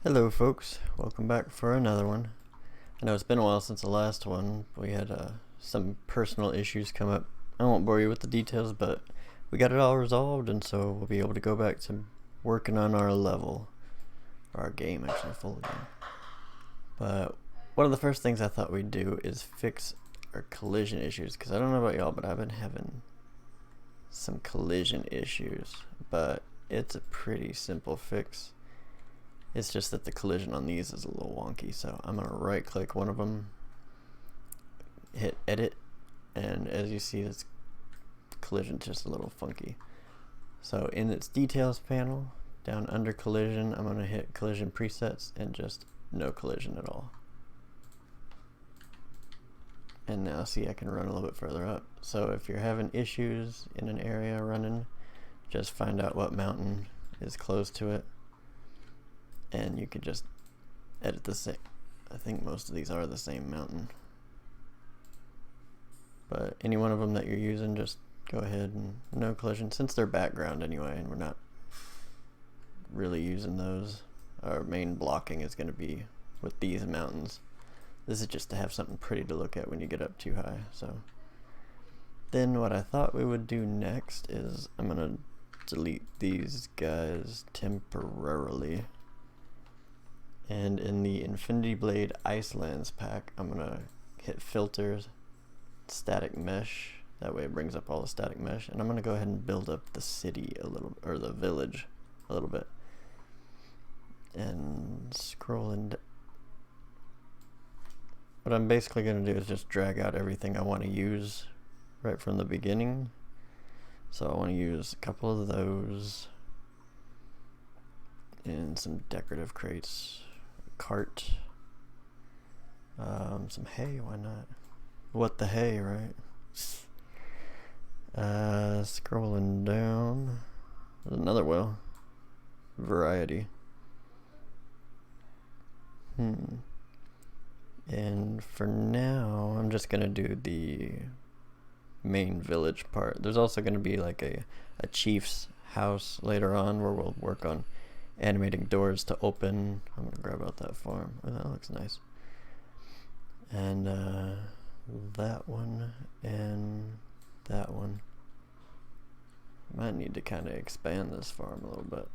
Hello folks, welcome back for another one. I know it's been a while since the last one. We had some personal issues come up. I won't bore you with the details, but we got it all resolved, and so we'll be able to go back to working on our level. Or our game, actually, full game. But one of the first things I thought we'd do is fix our collision issues, because I don't know about y'all, but I've been having some collision issues. But it's a pretty simple fix. It's just that the collision on these is a little wonky, so I'm going to right click one of them, hit edit, and as you see this collision just a little funky. So in its details panel, down under collision, I'm going to hit collision presets and just no collision at all. And now see, I can run a little bit further up. So if you're having issues in an area running, just find out what mountain is close to it, and you could just edit the same. I think most of these are the same mountain, but any one of them that you're using, just go ahead and no collision, since they're background anyway and we're not really using those. Our main blocking is going to be with these mountains. This is just to have something pretty to look at when you get up too high. So then what I thought we would do next is I'm going to delete these guys temporarily. And in the Infinity Blade Icelands pack, I'm going to hit filters, static mesh. That way it brings up all the static mesh. And I'm going to go ahead and build up the city a little, or the village a little bit. And scrolling. What I'm basically going to do is just drag out everything I want to use right from the beginning. So I want to use a couple of those and some decorative crates. Cart, some hay, why not? What the hay, right? Scrolling down, there's another well. Variety. And for now, I'm just gonna do the main village part. There's also gonna be like a chief's house later on where we'll work on animating doors to open. I'm gonna grab out that farm. Oh, that looks nice. And that one and that one. Might need to kind of expand this farm a little bit.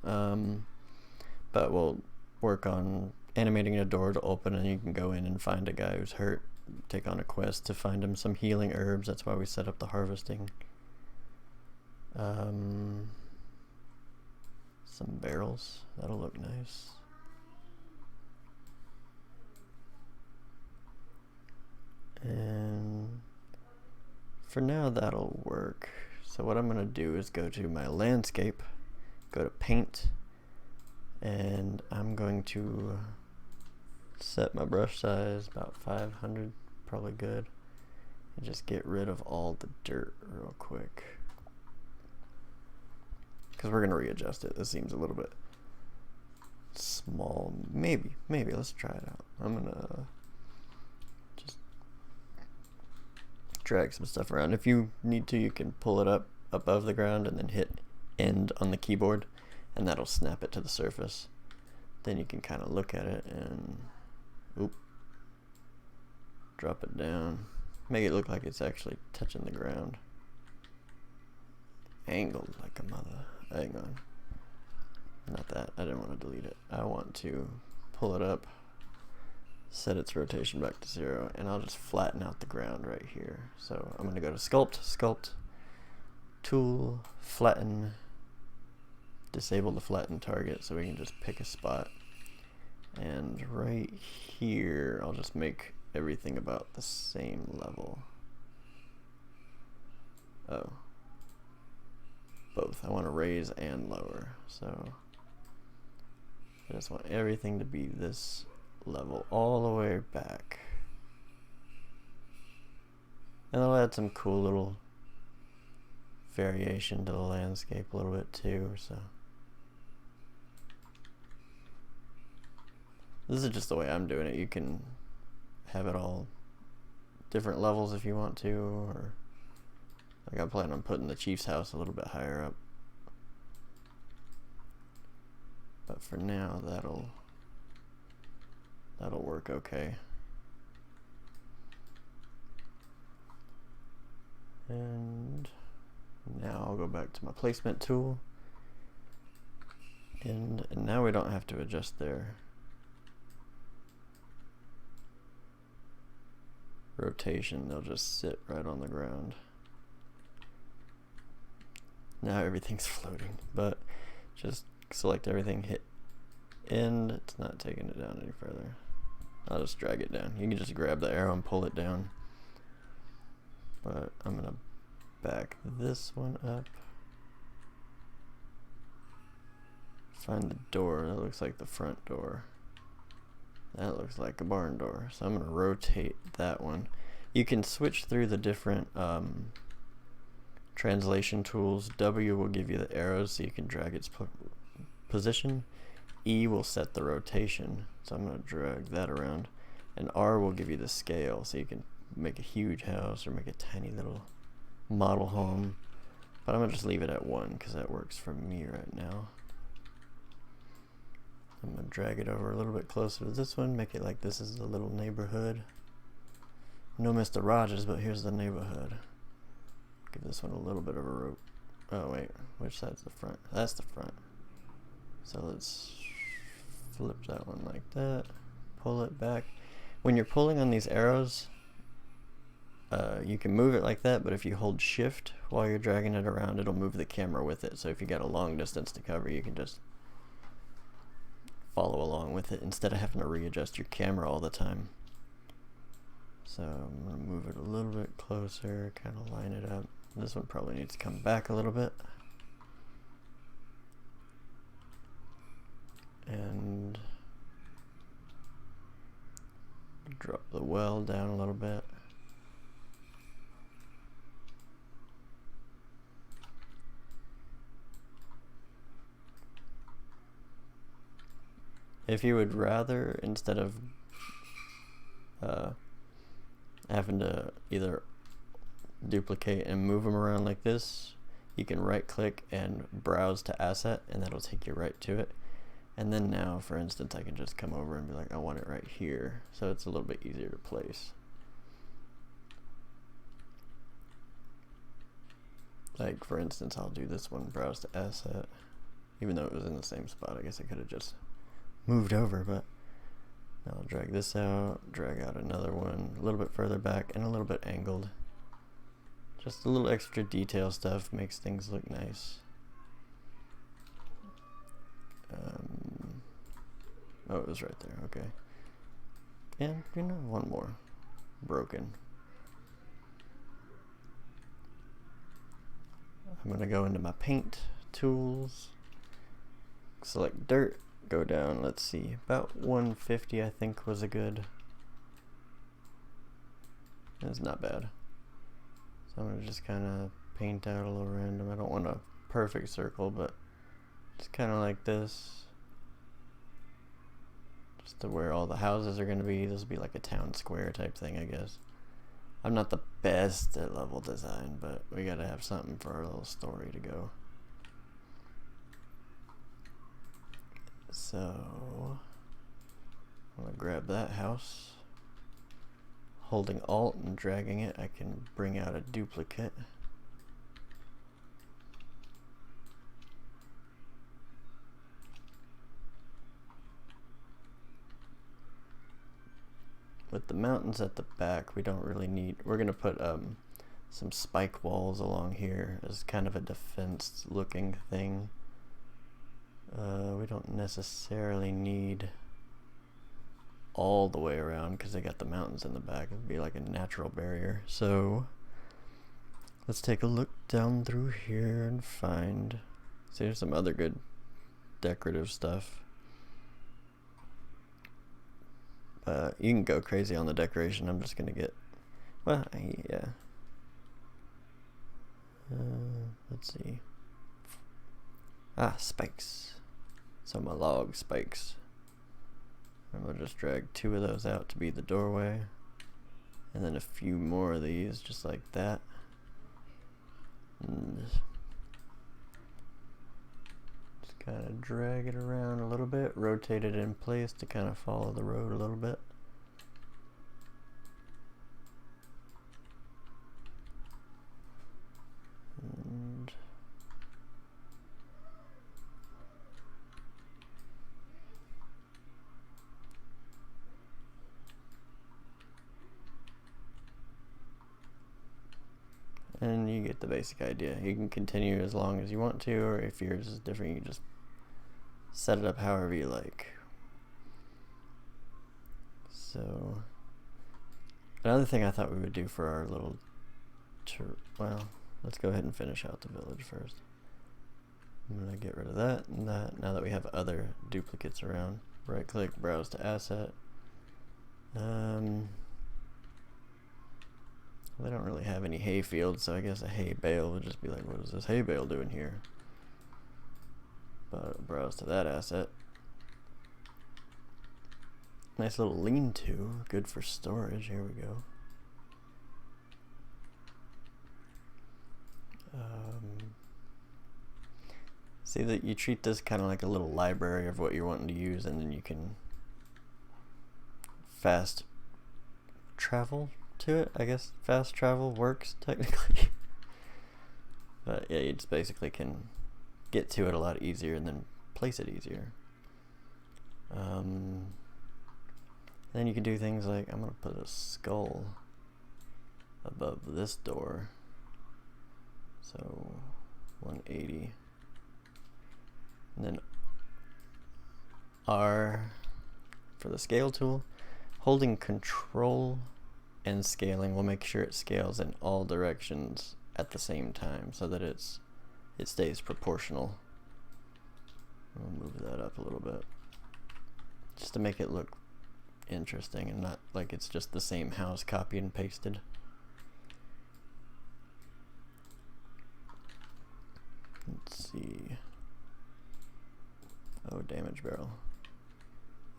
But we'll work on animating a door to open, and you can go in and find a guy who's hurt. Take on a quest to find him some healing herbs. That's why we set up the harvesting. Some barrels, that'll look nice. And for now that'll work. So what I'm gonna do is go to my landscape, go to paint, and I'm going to set my brush size about 500, probably good, and just get rid of all the dirt real quick, because we're going to readjust it. This seems a little bit small. Maybe, let's try it out. I'm going to just drag some stuff around. If you need to, you can pull it up above the ground and then hit end on the keyboard, and that'll snap it to the surface. Then you can kind of look at it and drop it down. Make it look like it's actually touching the ground. Angled like a mother. Hang on. Not that. I didn't want to delete it. I want to pull it up, set its rotation back to 0, and I'll just flatten out the ground right here. So I'm going to go to Sculpt, Tool, Flatten, disable the flatten target so we can just pick a spot. And right here, I'll just make everything about the same level. Oh. Both. I want to raise and lower. So I just want everything to be this level all the way back. And I'll add some cool little variation to the landscape a little bit too. So this is just the way I'm doing it. You can have it all different levels if you want to, or like I plan on putting the chief's house a little bit higher up. But for now, that'll That'll work okay. And now I'll go back to my placement tool. And now we don't have to adjust their rotation. They'll just sit right on the ground. Now everything's floating, but just select everything, hit end. It's not taking it down any further. I'll just drag it down. You can just grab the arrow and pull it down. But I'm gonna back this one up. Find the door. That looks like the front door. That looks like a barn door. So I'm gonna rotate that one. You can switch through the different translation tools. W will give you the arrows so you can drag its position. E will set the rotation, so I'm going to drag that around. And R will give you the scale, so you can make a huge house or make a tiny little model home. But I'm going to just leave it at 1 because that works for me right now. I'm going to drag it over a little bit closer to this one, make it like this is the little neighborhood. No Mr. Rogers, but here's the neighborhood. Give this one a little bit of a rope. Oh wait, which side's the front? That's the front. So let's flip that one like that. Pull it back. When you're pulling on these arrows, you can move it like that, but if you hold shift while you're dragging it around, it'll move the camera with it. So if you got a long distance to cover, you can just follow along with it instead of having to readjust your camera all the time. So I'm going to move it a little bit closer, kind of line it up. This one probably needs to come back a little bit. And drop the well down a little bit. If you would rather, instead of having to either duplicate and move them around like this, you can right click and browse to asset, and that'll take you right to it. And then now, for instance, I can just come over and be like, I want it right here, so it's a little bit easier to place. Like for instance, I'll do this one, browse to asset, even though it was in the same spot. I guess I could have just moved over, but I'll drag this out, drag out another one a little bit further back and a little bit angled. Just a little extra detail stuff makes things look nice. Oh, it was right there, okay. And, you know, one more. Broken. I'm gonna go into my paint tools, select dirt, go down, let's see, about 150 I think was a good. That's not bad. So I'm gonna just kind of paint out a little random. I don't want a perfect circle, but just kind of like this. Just to where all the houses are gonna be. This will be like a town square type thing, I guess. I'm not the best at level design, but we gotta have something for our little story to go. So I'm gonna grab that house. Holding Alt and dragging it, I can bring out a duplicate. With the mountains at the back, we don't really need, we're gonna put some spike walls along here as kind of a defense looking thing. We don't necessarily need all the way around because they got the mountains in the back. It would be like a natural barrier. So let's take a look down through here and find, see, there's some other good decorative stuff. You can go crazy on the decoration. I'm just gonna get, well, yeah. Let's see. Ah, spikes. So my log spikes. I'm gonna just drag 2 of those out to be the doorway, and then a few more of these, just like that. And just kind of drag it around a little bit, rotate it in place to kind of follow the road a little bit. And you get the basic idea. You can continue as long as you want to, or if yours is different, you can just set it up however you like. So, another thing I thought we would do for our little tour, well, let's go ahead and finish out the village first. I'm gonna get rid of that and that. Now that we have other duplicates around, right click, browse to asset. They don't really have any hay fields, so I guess a hay bale would just be like, what is this hay bale doing here? But browse to that asset. Nice little lean-to, good for storage. Here we go. See that you treat this kind of like a little library of what you're wanting to use, and then you can fast travel to it, I guess. Fast travel works technically. But yeah, you just basically can get to it a lot easier and then place it easier. Then you can do things like, I'm gonna put a skull above this door, so 180, and then R for the scale tool. Holding control and scaling will make sure it scales in all directions at the same time so that it stays proportional. I'll move that up a little bit just to make it look interesting and not like it's just the same house copied and pasted. Let's see. Oh, damage barrel.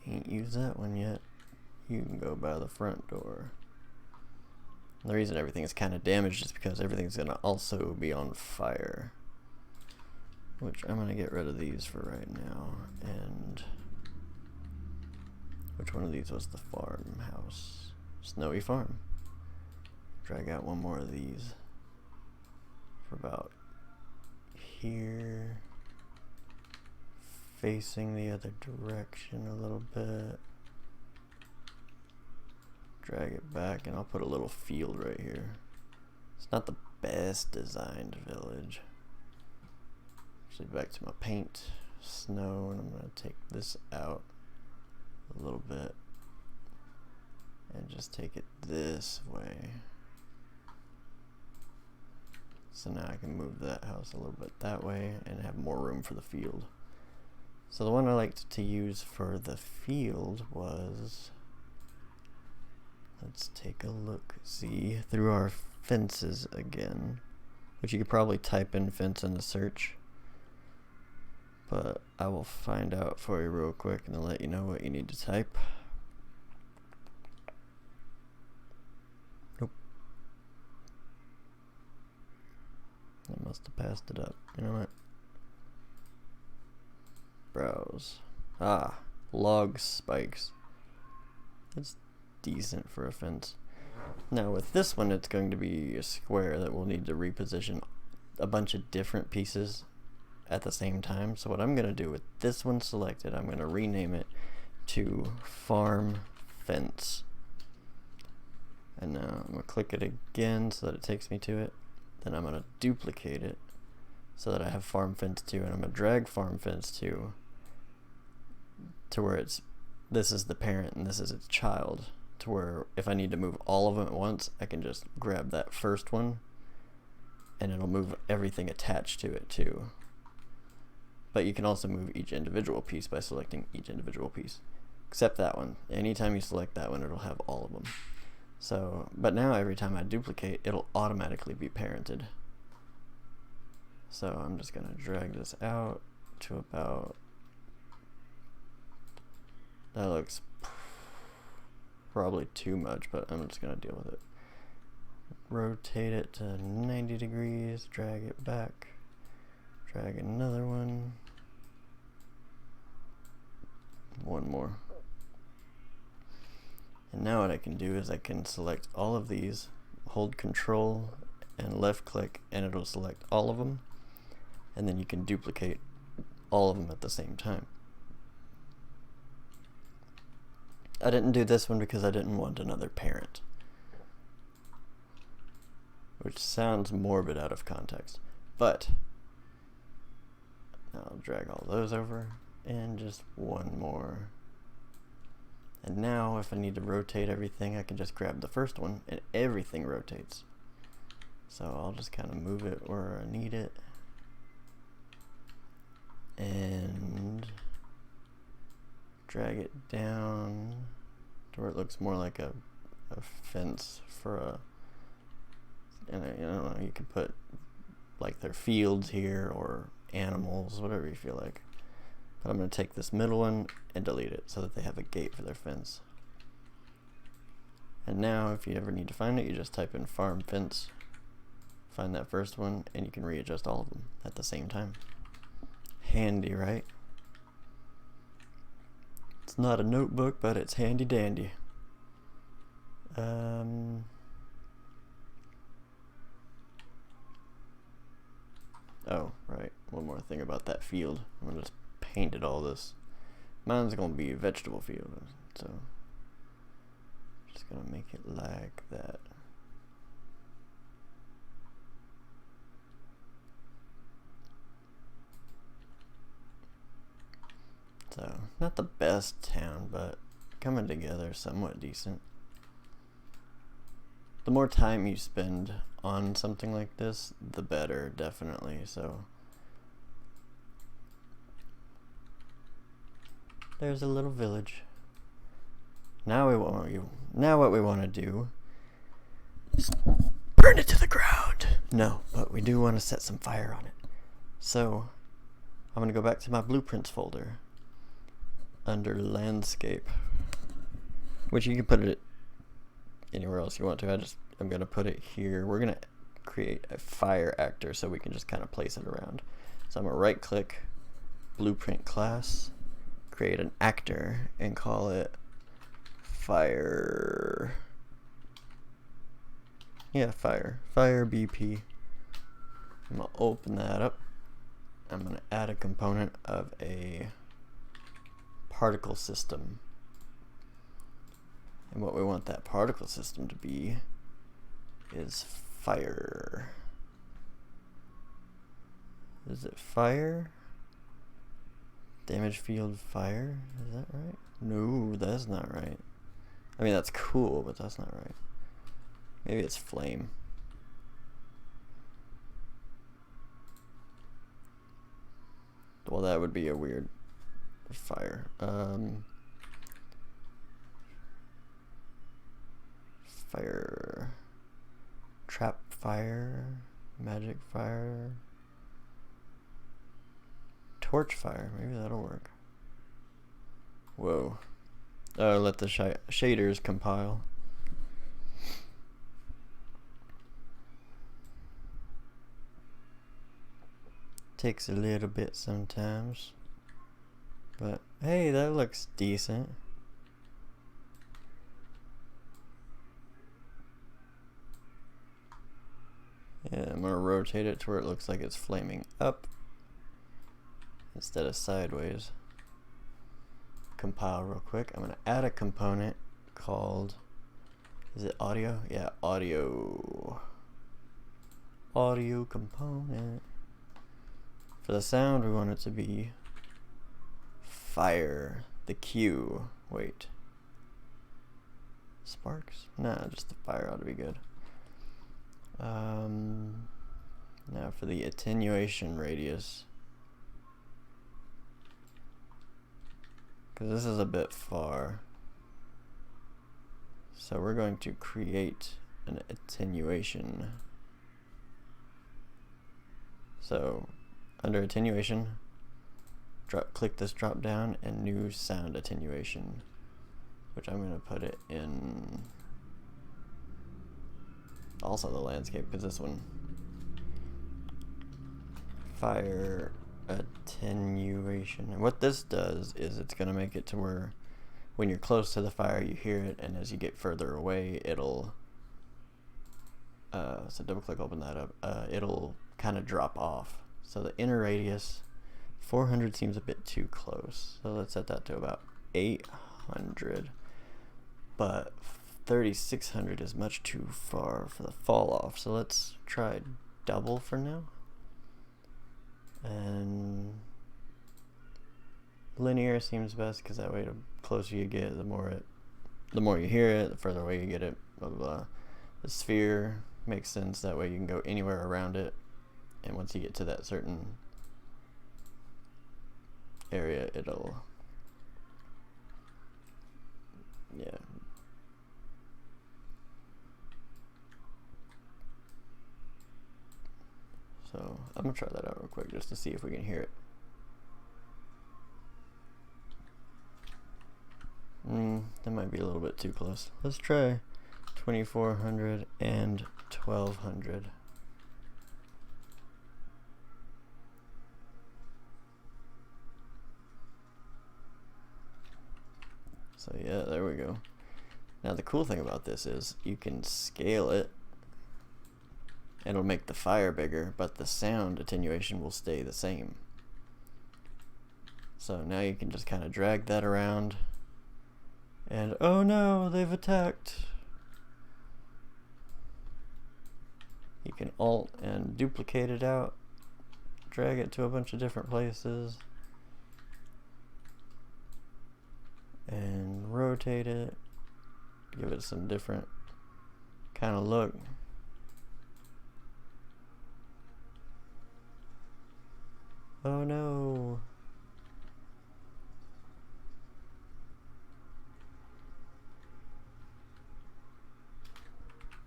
Ain't used that one yet. You can go by the front door. The reason everything is kind of damaged is because everything's gonna also be on fire, which I'm gonna get rid of these for right now. And which one of these was the farmhouse? Snowy Farm. Drag out one more of these for about here, facing the other direction a little bit. Drag it back, and I'll put a little field right here. It's not the best designed village. Actually, back to my paint, snow, and I'm gonna take this out a little bit and just take it this way. So now I can move that house a little bit that way and have more room for the field. So the one I liked to use for the field was, let's take a look, see through our fences again, which you could probably type in fence in the search, but I will find out for you real quick and then let you know what you need to type. Nope. I must have passed it up. You know what? Browse. Ah, log spikes. It's decent for a fence. Now with this one, it's going to be a square that we'll need to reposition a bunch of different pieces at the same time. So what I'm going to do with this one selected, I'm going to rename it to farm fence. And now I'm going to click it again so that it takes me to it. Then I'm going to duplicate it so that I have farm fence 2, and I'm going to drag farm fence 2 to where this is the parent and this is its child, to where if I need to move all of them at once, I can just grab that first one and it'll move everything attached to it too. But you can also move each individual piece by selecting each individual piece, except that one. Anytime you select that one, it'll have all of them. So, but now every time I duplicate, it'll automatically be parented. So I'm just gonna drag this out to about, that looks probably too much, but I'm just gonna deal with it. Rotate it to 90 degrees, drag it back, drag another one, one more. And now what I can do is I can select all of these, hold control and left click, and it'll select all of them, and then you can duplicate all of them at the same time. I didn't do this one because I didn't want another parent, which sounds morbid out of context, but now I'll drag all those over and just one more. And now if I need to rotate everything, I can just grab the first one and everything rotates. So I'll just kind of move it where I need it and drag it down to where it looks more like a fence for a, and I don't know, you could put like their fields here or animals, whatever you feel like. But I'm going to take this middle one and delete it so that they have a gate for their fence. And now if you ever need to find it, you just type in farm fence, find that first one, and you can readjust all of them at the same time. Handy, right? It's not a notebook, but it's handy dandy. Oh, right. One more thing about that field. I'm going to just painted all this. Mine's gonna be a vegetable field, so just gonna make it like that. So not the best town, but coming together somewhat decent. The more time you spend on something like this, the better, definitely. So there's a little village. Now what we want to do is burn it to the ground. No, but we do want to set some fire on it. So I'm gonna go back to my blueprints folder under landscape, which you can put it anywhere else you want to. I'm gonna put it here. We're gonna create a fire actor so we can just kind of place it around. So I'm gonna right click, blueprint class, create an actor, and call it fire. Yeah, fire BP. I'm gonna open that up. I'm gonna add a component of a particle system, and what we want that particle system to be is fire. Is it fire? Damage field fire? Is that right? No, that's not right. I mean, that's cool, but that's not right. Maybe it's flame. Well, that would be a weird fire. Fire. Trap fire. Magic fire. Torch fire. Maybe that'll work. Whoa. Let the shaders compile. Takes a little bit sometimes. But hey, that looks decent. Yeah, I'm gonna rotate it to where it looks like it's flaming up instead of sideways. Compile real quick. I'm gonna add a component called, is it audio? Yeah, audio component. For the sound, we want it to be fire. The Q. Wait. Sparks? Nah, just the fire ought to be good. Now for the attenuation radius, because this is a bit far, so we're going to create an attenuation. So under attenuation, click this drop down and new sound attenuation, which I'm going to put it in also the landscape, because this one, fire attenuation. And what this does is it's going to make it to where when you're close to the fire you hear it, and as you get further away it'll so double click, open that up, it'll kind of drop off. So the inner radius 400 seems a bit too close, so let's set that to about 800, but 3600 is much too far for the fall off, so let's try double for now. And linear seems best because that way the closer you get, the more you hear it, the further away you get it, blah blah blah. The sphere makes sense, that way you can go anywhere around it, and once you get to that certain area it'll, yeah. So I'm gonna try that out real quick just to see if we can hear it. That might be a little bit too close. Let's try 2400 and 1200. So yeah, there we go. Now the cool thing about this is you can scale it. It'll make the fire bigger, but the sound attenuation will stay the same. So now you can just kind of drag that around, and oh no, they've attacked. You can alt and duplicate it out, drag it to a bunch of different places, and rotate it, give it some different kind of look. Oh no.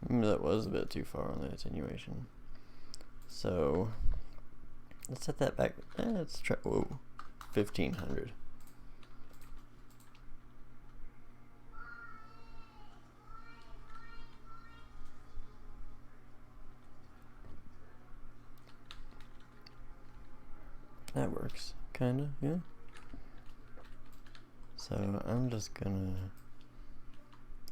That was a bit too far on the attenuation. So let's set that back. Let's try, whoa, 1500. That works, kinda, yeah. So I'm just gonna,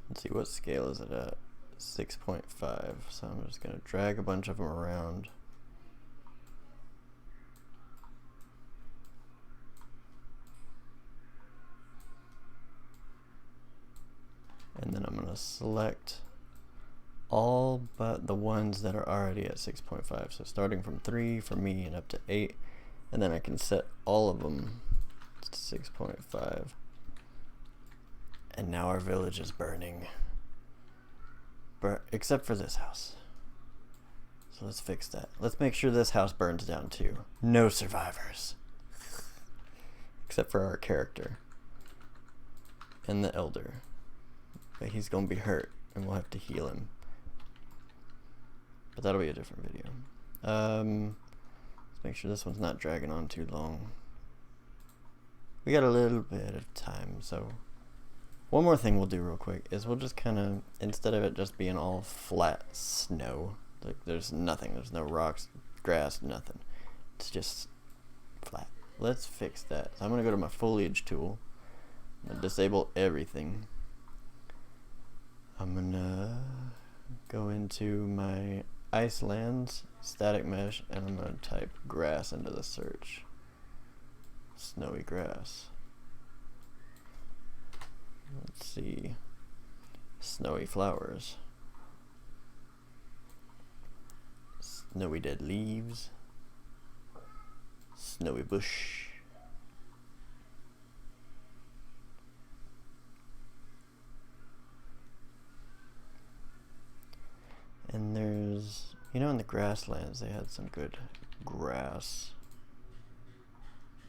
let's see, what scale is it at? 6.5. So I'm just gonna drag a bunch of them around. And then I'm gonna select all but the ones that are already at 6.5. So starting from 3 for me and up to 8. And then I can set all of them to 6.5. And now our village is burning. Except for this house. So let's fix that. Let's make sure this house burns down too. No survivors. Except for our character. And the elder. But he's gonna be hurt and we'll have to heal him. But that'll be a different video. Make sure this one's not dragging on too long. We got a little bit of time, so one more thing we'll do real quick is we'll just kind of, instead of it just being all flat snow, like there's nothing, there's no rocks, grass, nothing, it's just flat. Let's fix that. So I'm gonna go to my foliage tool, I'm gonna disable everything. I'm gonna go into my Icelands static mesh, and I'm going to type grass into the search. Snowy grass. Let's see. Snowy flowers. Snowy dead leaves. Snowy bush. And there's, you know, in the grasslands they had some good grass.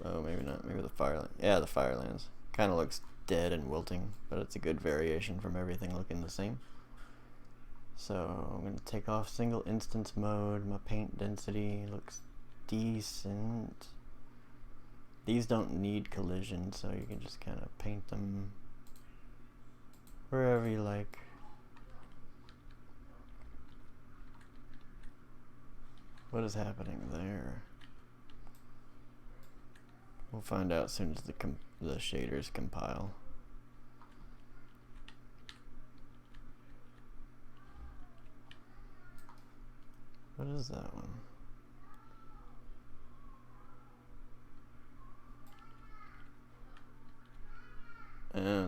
Oh, maybe not. Maybe the fireland. Yeah, the firelands. Kind of looks dead and wilting, but it's a good variation from everything looking the same. So I'm going to take off single instance mode. My paint density looks decent. These don't need collision, so you can just kind of paint them wherever you like. What is happening there? We'll find out as soon as the shaders compile. What is that one?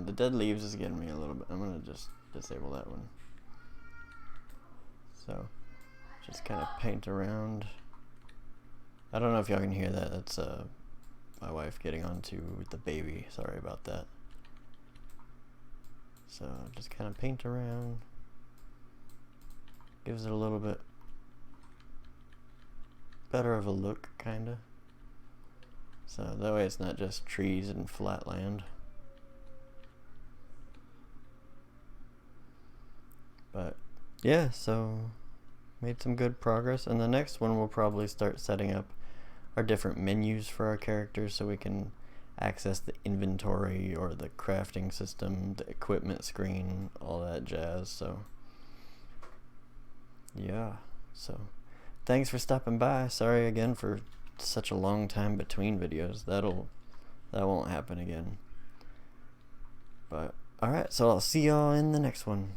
The dead leaves is getting me a little bit. I'm gonna just disable that one. So, just kind of paint around. I don't know if y'all can hear that. That's my wife getting onto the baby. Sorry about that. So, just kind of paint around. Gives it a little bit better of a look, kinda. So that way it's not just trees and flat land. But yeah, so made some good progress, and the next one we'll probably start setting up our different menus for our characters so we can access the inventory or the crafting system, the equipment screen, all that jazz. So yeah, so thanks for stopping by. Sorry again for such a long time between videos. That won't happen again. But alright, so I'll see y'all in the next one.